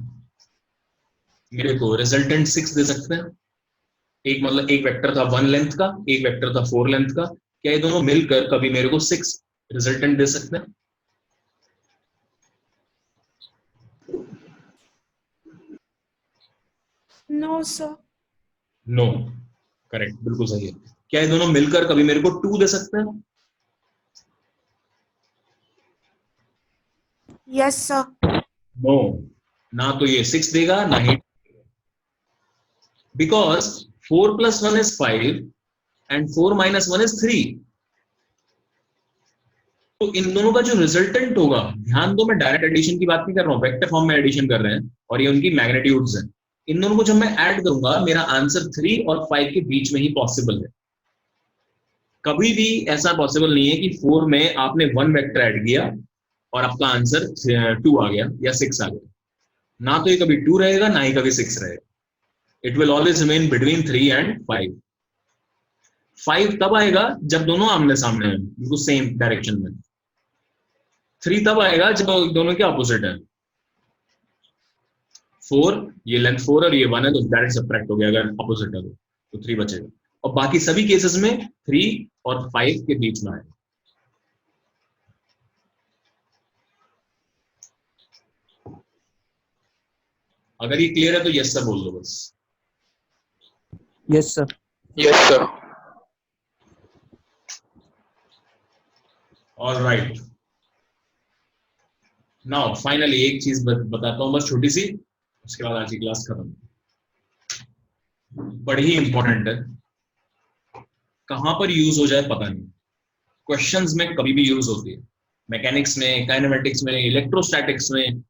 Speaker 1: मेरे को रिजल्टेंट 6 दे सकते हैं? एक मतलब एक वेक्टर था 1 लेंथ का, एक वेक्टर था 4 लेंथ का, क्या ये दोनों मिलकर कभी मेरे को 6 रिजल्टेंट दे सकते हैं?
Speaker 6: No, sir.
Speaker 1: नो, करेक्ट, बिल्कुल सही है। क्या ये दोनों मिलकर कभी मेरे को 2 दे सकते हैं?
Speaker 6: Yes, sir.
Speaker 1: नो, ना तो ये 6 देगा ना ही, बिकॉज 4 + 1 is 5 and 4 - 1 is 3। तो इन दोनों का जो रिजल्टेंट होगा, ध्यान दो मैं डायरेक्ट एडिशन की बात नहीं कर रहा हूं, वेक्टर फॉर्म में एडिशन कर रहे हैं और ये उनकी मैग्नीट्यूड्स हैं। इन दोनों को जब मैं ऐड करूंगा मेरा आंसर 3 और 5 के बीच में ही पॉसिबल है। कभी भी ऐसा पॉसिबल नहीं है कि 4 में आपने 1 वेक्टर ऐड किया और आपका आंसर 2 आ गया या 6 आ गया। ना तो ये कभी 2 रहेगा ना ही कभी 6 रहेगा। It will always remain between 3 and 5। 5 तब आएगा जब दोनों आमने सामने हैं, बिल्कुल सेम डायरेक्शन में। 3 तब आएगा जब दोनों के ऑपोजिट है। 4, ये लेंथ 4 और ये 1 है तो डायरेक्ट सब्ट्रैक्ट हो गया, अगर ऑपोजिट है तो 3 बचेगा। और बाकी सभी केसेस में 3 और 5 के बीच में आएगा। अगर ये क्लियर है तो यस सर बोल दो बस।
Speaker 4: Yes, sir.
Speaker 2: Yes, sir.
Speaker 1: Alright, now finally एक चीज बताता हूं बस छोटी सी, उसके बाद आज की क्लास खत्म। बड़ी ही इंपॉर्टेंट है, कहां पर यूज हो जाए पता नहीं। क्वेश्चंस में कभी भी यूज होती है, मैकेनिक्स में, काइनेमेटिक्स में, इलेक्ट्रोस्टैटिक्स में,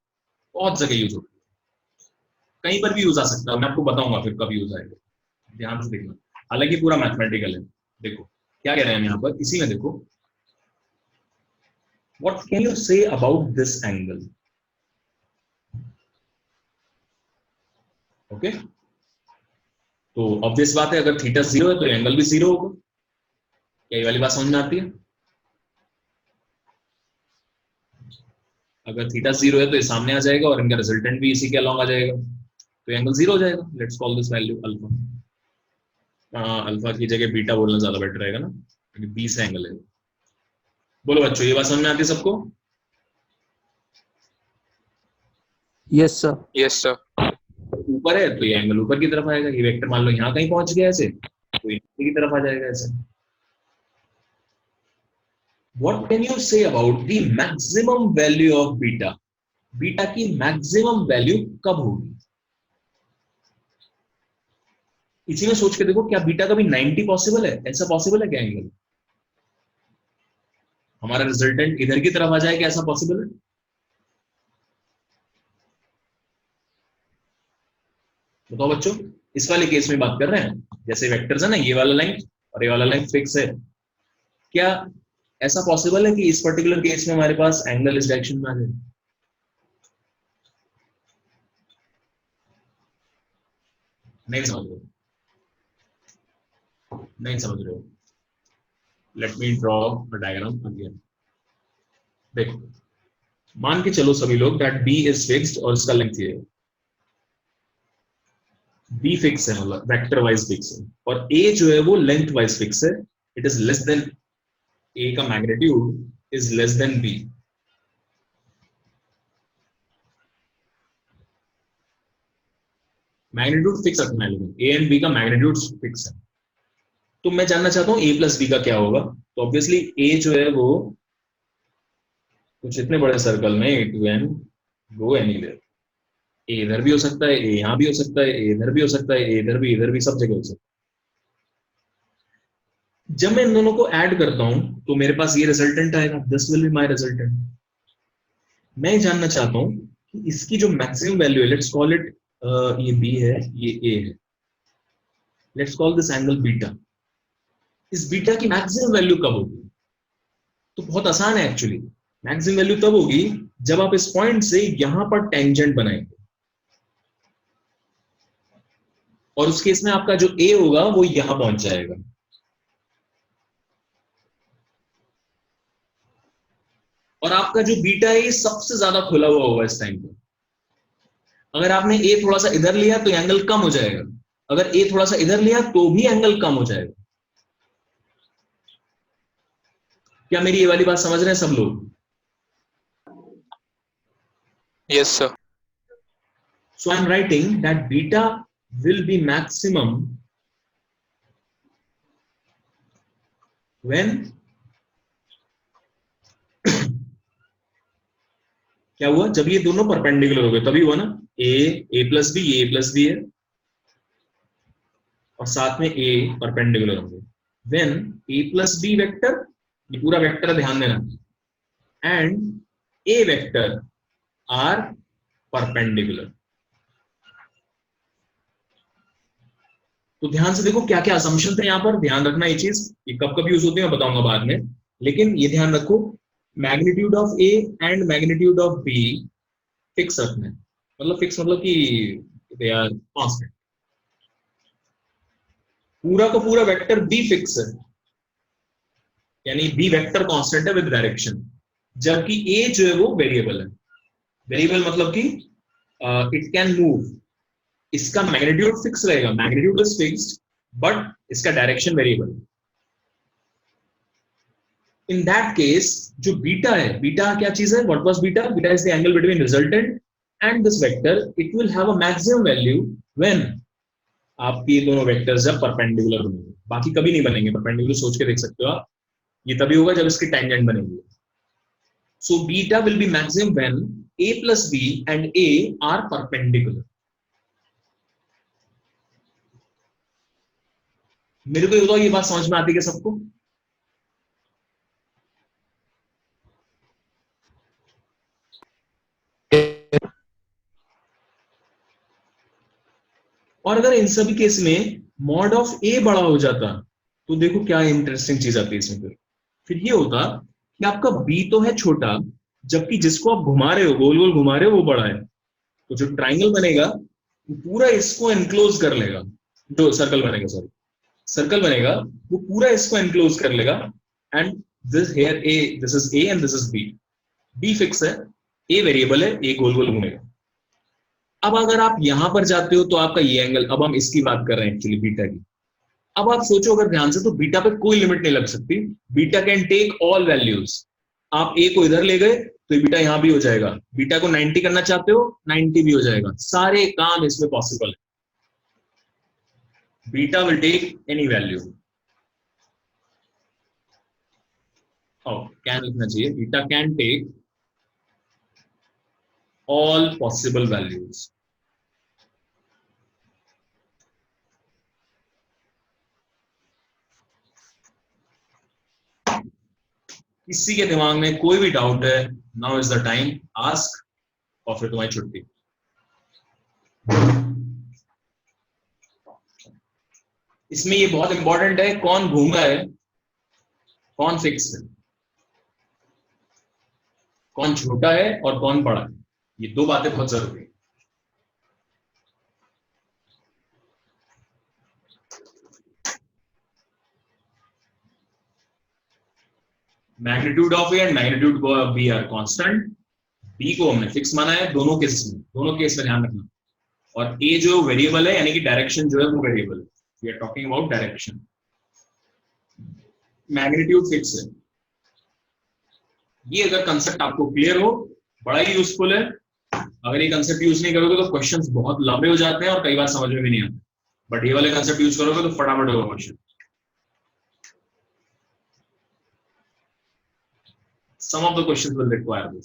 Speaker 1: बहुत जगह यूज होती है। कहीं पर भी यूज आ सकता है, मैं आपको बताऊंगा फिर कब यूज आएगा, ध्यान से देखना। हालांकि पूरा मैथमेटिकल है। देखो क्या कह रहे हैं हम यहाँ पर, इसी में देखो, what can you say about this angle. Okay, तो ऑब्वियस बात है अगर थीटा 0 है तो एंगल भी 0 होगा। क्या ये वाली बात समझ में आती है? अगर थीटा 0 है तो ये सामने आ जाएगा और इनका रिजल्टेंट भी इसी के अलॉन्ग आ जाएगा, तो एंगल 0 हो जाएगा। Let's call this value alpha. Alpha की जगह बीटा बोलना ज्यादा बेटर रहेगा ना, क्योंकि 20 एंगल है। बोलो बच्चों, ये बात समझ में आती है सबको?
Speaker 4: Yes, sir.
Speaker 2: Yes, sir.
Speaker 1: ऊपर है तो ये एंगल ऊपर की तरफ आएगा। ये वेक्टर मान लो यहाँ कहीं पहुंच गया ऐसे, तो ये नीचे की तरफ आ जाएगा ऐसे। What can you say about the maximum value of beta? Beta की मैक्सिमम वैल्यू कब होगी? इसी में सोच के देखो, क्या बीटा का भी 90 पॉसिबल है? ऐसा पॉसिबल है क्या एंगल? हमारा रिजल्टेंट इधर की तरफ आ जाए, क्या ऐसा पॉसिबल है? बताओ बच्चों, इस वाले केस में बात कर रहे हैं, जैसे वेक्टर्स है ना, ये वाला लेंथ और ये वाला लेंथ फिक्स है, क्या ऐसा पॉसिबल है कि इस पर्टिकुलर केस में हमारे पास एंगल इस डायरेक्शन में आ जाए? नहीं समझ रहे हो? नहीं समझ रहे हो? Let me draw a diagram again. देखो, मान के चलो सभी लोग दैट बी इज फिक्स्ड और इसका लेंथ ये है, बी फिक्स है, मतलब वेक्टर वाइज फिक्स है, और ए जो है वो लेंथ वाइज फिक्स है, it is less than, A का magnitude is less than B. Magnitude fix रखना है, लेकिन ए एंड बी का मैग्नीट्यूड फिक्स है। तो मैं जानना चाहता हूं ए प्लस बी का क्या होगा। तो ऑब्वियसली ए जो है वो कुछ इतने बड़े सर्कल में इट कैन गो एनीवेयर, ए इधर भी हो सकता है, ए यहां भी हो सकता है, ए इधर भी हो सकता है, ए इधर भी, सब जगह हो सकता है। जब मैं इन दोनों को ऐड करता हूं तो मेरे पास ये रिजल्टेंट आएगा, this will be my resultant. मैं जानना चाहता हूं कि इसकी जो मैक्सिमम वैल्यू है, लेट्स कॉल इट, ये बी है, ये ए है, let's call this angle beta. इस बीटा की मैक्सिमम वैल्यू कब होगी? तो बहुत आसान है एक्चुअली, मैक्सिमम वैल्यू तब होगी जब आप इस पॉइंट से यहां पर टेंजेंट बनाएंगे, और उस केस में आपका जो ए होगा वो यहां पहुंच जाएगा। और आपका जो बीटा है ये सबसे ज्यादा खुला हुआ होगा इस टाइम पे। अगर आपने ए थोड़ा सा इधर लिया तो एंगल कम हो जाएगा, अगर ए थोड़ा सा इधर लिया तो भी एंगल कम हो जाएगा। क्या मेरी ये वाली बात समझ रहे हैं सब लोग?
Speaker 2: Yes, sir.
Speaker 1: So I'm writing that beta will be maximum when क्या हुआ? जब ये दोनों परपेंडिकुलर हो गए, तभी हुआ ना, A plus B, A plus B है, और साथ में ए परपेंडिकुलर होंगे। When A plus B vector, ये पूरा वेक्टर ध्यान देना, and A vector are perpendicular. तो ध्यान से देखो क्या क्या असम्पशन थे यहां पर, ध्यान रखना ये चीज, ये कब कब यूज होती है मैं बताऊंगा बाद में, लेकिन ये ध्यान रखो, magnitude of A and magnitude of B fix रखना है। मतलब फिक्स मतलब कि दे आर कांस्टेंट। पूरा का पूरा वेक्टर बी फिक्स है, यानी बी वेक्टर कांस्टेंट है विद डायरेक्शन, जबकि ए जो है वो वेरिएबल है। वेरिएबल मतलब कि इट कैन मूव, इसका मैग्नीट्यूड फिक्स रहेगा, मैग्नीट्यूड इज फिक्स्ड, बट इसका direction variable. In that case जो बीटा है, बीटा क्या चीज है? What was beta? Beta is the angle between resultant and this vector, it will have a maximum value when आपकी ये दोनों वेक्टर्स जब परपेंडिकुलर बनेंगे, बाकी कभी नहीं बनेंगे परपेंडिकुलर, सोच के देख सकते हो आप, ये तभी होगा जब इसकी टेंजेंट बनेगी। So beta will be maximum when a plus b and a are perpendicular। मेरे को बताओ ये बात समझ में आती है सबको? और अगर इन सभी केस में मॉड ऑफ ए बड़ा हो जाता तो देखो क्या इंटरेस्टिंग चीज आती है इसमें। फिर ये होता कि आपका बी तो है छोटा, जबकि जिसको आप घुमा रहे हो, गोल गोल घुमा रहे हो, वो बड़ा है। तो जो ट्राइंगल बनेगा वो पूरा इसको एनक्लोज कर लेगा, जो सर्कल बनेगा, सॉरी सर्कल बनेगा, वो पूरा इसको एनक्लोज कर लेगा। And this here A, this is A and this is B. B fix है, ए वेरिएबल है, ए गोल गोल घूमेगा। अब अगर आप यहां पर जाते हो तो आपका ये एंगल, अब हम इसकी बात कर रहे हैं एक्चुअली बीटा की। अब आप सोचो अगर ध्यान से, तो बीटा पे कोई लिमिट नहीं लग सकती, beta can take all values. आप ए को इधर ले गए तो बीटा यहां भी हो जाएगा, बीटा को 90 करना चाहते हो 90 भी हो जाएगा, सारे काम इसमें पॉसिबल है। Beta will take any value. Can लिखना चाहिए, beta can take all possible values. किसी के दिमाग में कोई भी डाउट है, now is the time, ask, और फिर तुम्हारी छुट्टी। इसमें ये बहुत इंपॉर्टेंट है, कौन घूमा है, कौन फिक्स है, कौन छोटा है और कौन बड़ा है। ये दो बातें बहुत जरूरी है। Magnitude of A and magnitude of B are constant. B को हमने फिक्स माना है दोनों केस में ध्यान रखना। और ए जो वेरिएबल है यानी कि डायरेक्शन जो है वो वेरिएबल है। We are talking about direction. Magnitude fix है। ये अगर कंसेप्ट आपको क्लियर हो बड़ा ही यूजफुल है। अगर ये कंसेप्ट यूज नहीं करोगे तो क्वेश्चंस बहुत लंबे हो जाते हैं और कई बार समझ में भी नहीं आते। बट ये वाले कंसेप्ट यूज करोगे तो फटाफट होगा question. Some of the questions will require this.